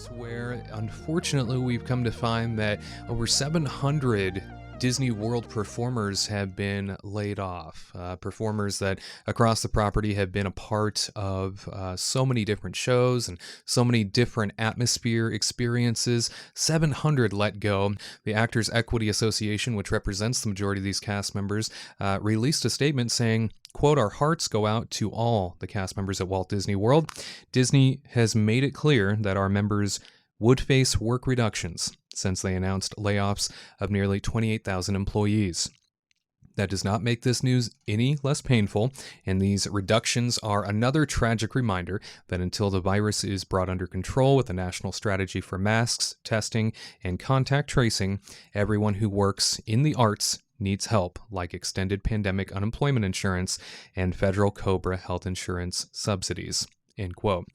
where unfortunately we've come to find that over 700 Disney World performers have been laid off. Performers that across the property have been a part of so many different shows and so many different atmosphere experiences. 700 let go. The Actors Equity Association, which represents the majority of these cast members, released a statement saying, quote, "Our hearts go out to all the cast members at Walt Disney World. Disney has made it clear that our members would face work reductions since they announced layoffs of nearly 28,000 employees. That does not make this news any less painful, and these reductions are another tragic reminder that until the virus is brought under control with a national strategy for masks, testing, and contact tracing, everyone who works in the arts needs help, like extended pandemic unemployment insurance and federal COBRA health insurance subsidies." End quote.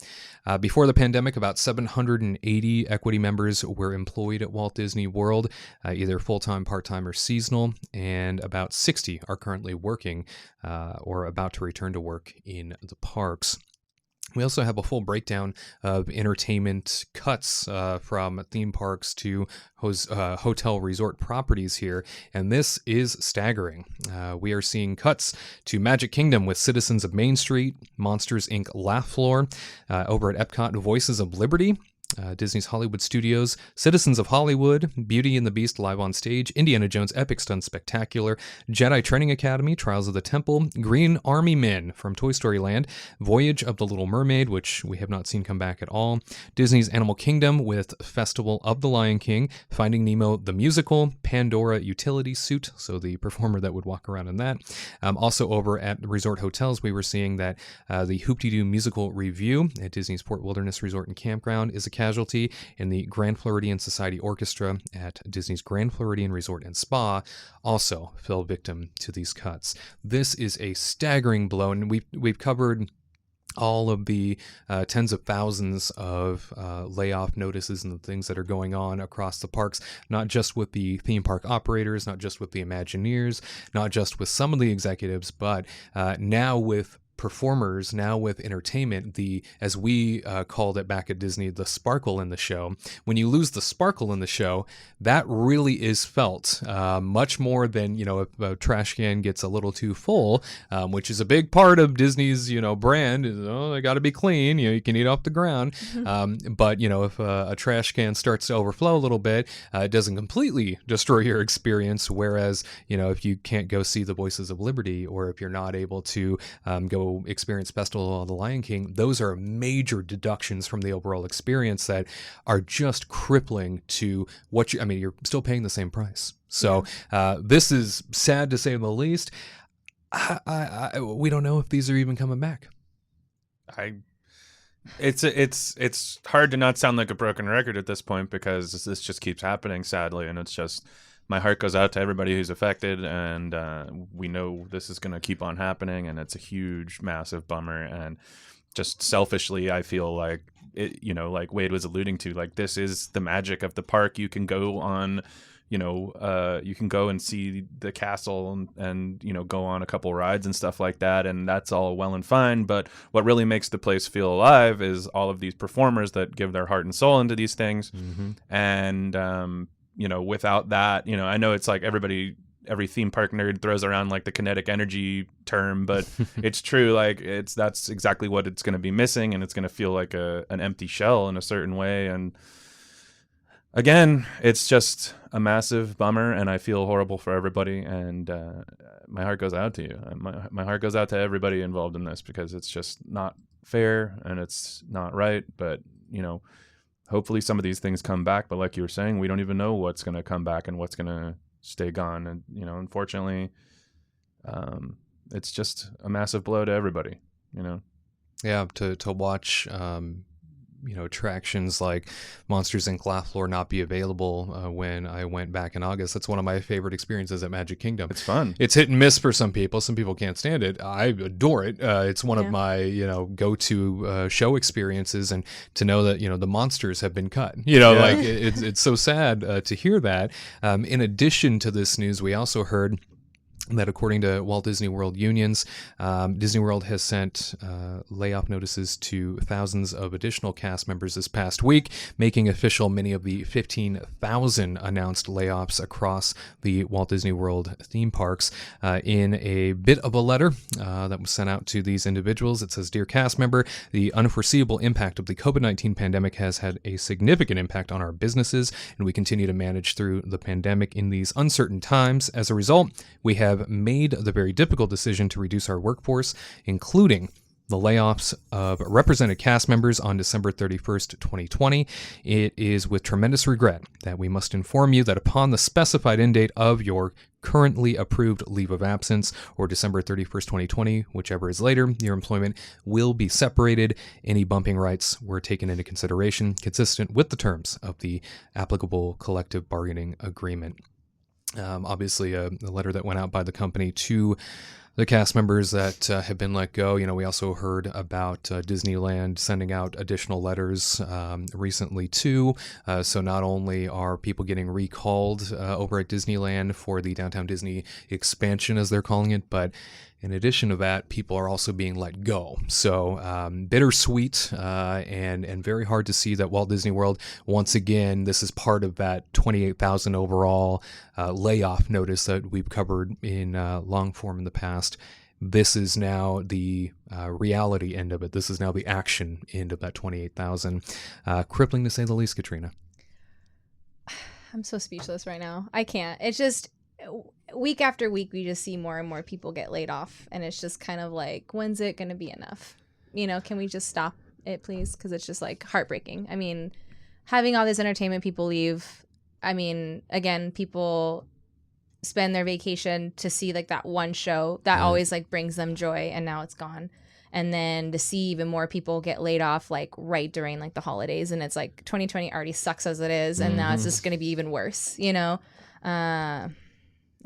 Before the pandemic, about 780 equity members were employed at Walt Disney World, either full-time, part-time, or seasonal, and about 60 are currently working or about to return to work in the parks. We also have a full breakdown of entertainment cuts from theme parks to hotel resort properties here, and this is staggering. We are seeing cuts to Magic Kingdom with Citizens of Main Street, Monsters, Inc. Laugh Floor, over at Epcot, Voices of Liberty, Disney's Hollywood Studios, Citizens of Hollywood, Beauty and the Beast Live on Stage, Indiana Jones Epic Stunt Spectacular, Jedi Training Academy, Trials of the Temple, Green Army Men from Toy Story Land, Voyage of the Little Mermaid, which we have not seen come back at all, Disney's Animal Kingdom with Festival of the Lion King, Finding Nemo the Musical, Pandora Utility Suit, so the performer that would walk around in that. Also over at Resort Hotels, we were seeing that the Hoop-Dee-Doo Musical Review at Disney's Port Wilderness Resort and Campground is a casualty, and the Grand Floridian Society Orchestra at Disney's Grand Floridian Resort and Spa also fell victim to these cuts. This is a staggering blow, and we've covered all of the tens of thousands of layoff notices and the things that are going on across the parks, not just with the theme park operators, not just with the Imagineers, not just with some of the executives, but now with performers, now with entertainment, the, as we called it back at Disney, the sparkle in the show. When you lose the sparkle in the show, that really is felt much more than, if a trash can gets a little too full, which is a big part of Disney's, brand is, they got to be clean, you can eat off the ground. But, if a trash can starts to overflow a little bit, it doesn't completely destroy your experience. Whereas, if you can't go see the Voices of Liberty, or if you're not able to go experience Festival of the Lion King, those are major deductions from the overall experience that are just crippling to what you're still paying the same price. So this is sad to say the least. We don't know if these are even coming back. It's hard to not sound like a broken record at this point, because this just keeps happening, sadly, and it's just, my heart goes out to everybody who's affected, and we know this is going to keep on happening, and it's a huge, massive bummer. And just selfishly, I feel like it, like Wade was alluding to, like, this is the magic of the park. You can go on, you can go and see the castle and go on a couple rides and stuff like that, and that's all well and fine. But what really makes the place feel alive is all of these performers that give their heart and soul into these things. And without that, I know it's like every theme park nerd throws around like the kinetic energy term, but it's true. Like that's exactly what it's going to be missing, and it's going to feel like an empty shell in a certain way. And again, it's just a massive bummer, and I feel horrible for everybody. And my heart goes out to you. My heart goes out to everybody involved in this, because it's just not fair and it's not right. But hopefully some of these things come back, but like you were saying, we don't even know what's going to come back and what's going to stay gone. And, unfortunately, it's just a massive blow to everybody, Yeah, to watch, attractions like Monsters Inc. Laugh Floor not be available when I went back in August. That's one of my favorite experiences at Magic Kingdom. It's fun. It's hit and miss for some people. Some people can't stand it. I adore it. It's one of my, go-to show experiences, and to know that, the monsters have been cut, like it's so sad to hear that. In addition to this news, we also heard that according to Walt Disney World unions, Disney World has sent layoff notices to thousands of additional cast members this past week, making official many of the 15,000 announced layoffs across the Walt Disney World theme parks. In a bit of a letter that was sent out to these individuals, it says, "Dear cast member, the unforeseeable impact of the COVID-19 pandemic has had a significant impact on our businesses, and we continue to manage through the pandemic in these uncertain times. As a result, we have made the very difficult decision to reduce our workforce, including the layoffs of represented cast members on December 31st, 2020. It is with tremendous regret that we must inform you that upon the specified end date of your currently approved leave of absence, or December 31st, 2020, whichever is later, your employment will be separated. Any bumping rights were taken into consideration consistent with the terms of the applicable collective bargaining agreement." Obviously, a letter that went out by the company to the cast members that have been let go. We also heard about Disneyland sending out additional letters recently too. So not only are people getting recalled over at Disneyland for the Downtown Disney expansion, as they're calling it, but in addition to that, people are also being let go. So bittersweet and very hard to see that Walt Disney World, once again, this is part of that 28,000 overall layoff notice that we've covered in long form in the past. This is now the reality end of it. This is now the action end of that 28,000. Crippling to say the least, Katrina. I'm so speechless right now. I can't. It's just week after week, we just see more and more people get laid off. And it's just kind of like, when's it going to be enough? Can we just stop it, please? Because it's just like heartbreaking. I mean, having all this entertainment people leave. I mean, again, people spend their vacation to see like that one show that always like brings them joy, and now it's gone. And then to see even more people get laid off like right during like the holidays, and it's like 2020 already sucks as it is, and now it's just going to be even worse,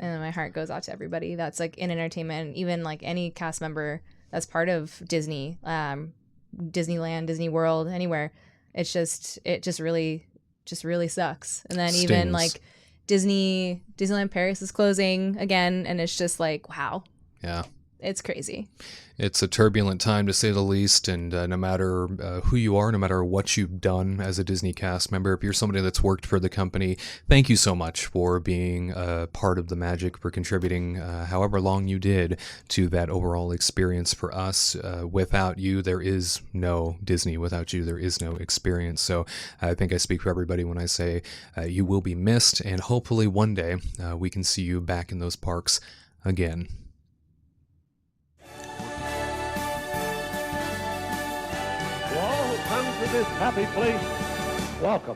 and my heart goes out to everybody that's like in entertainment, even like any cast member that's part of Disney, Disneyland, Disney World, anywhere. It just really sucks. And then Stings. Even like Disneyland Paris is closing again, and it's just like, wow. Yeah. It's crazy. It's a turbulent time, to say the least, and no matter who you are, no matter what you've done as a Disney cast member, if you're somebody that's worked for the company, thank you so much for being a part of the magic, for contributing however long you did to that overall experience for us. Without you, there is no Disney. Without you, there is no experience. So I think I speak for everybody when I say you will be missed, and hopefully one day we can see you back in those parks again. To all who come to this happy place, welcome.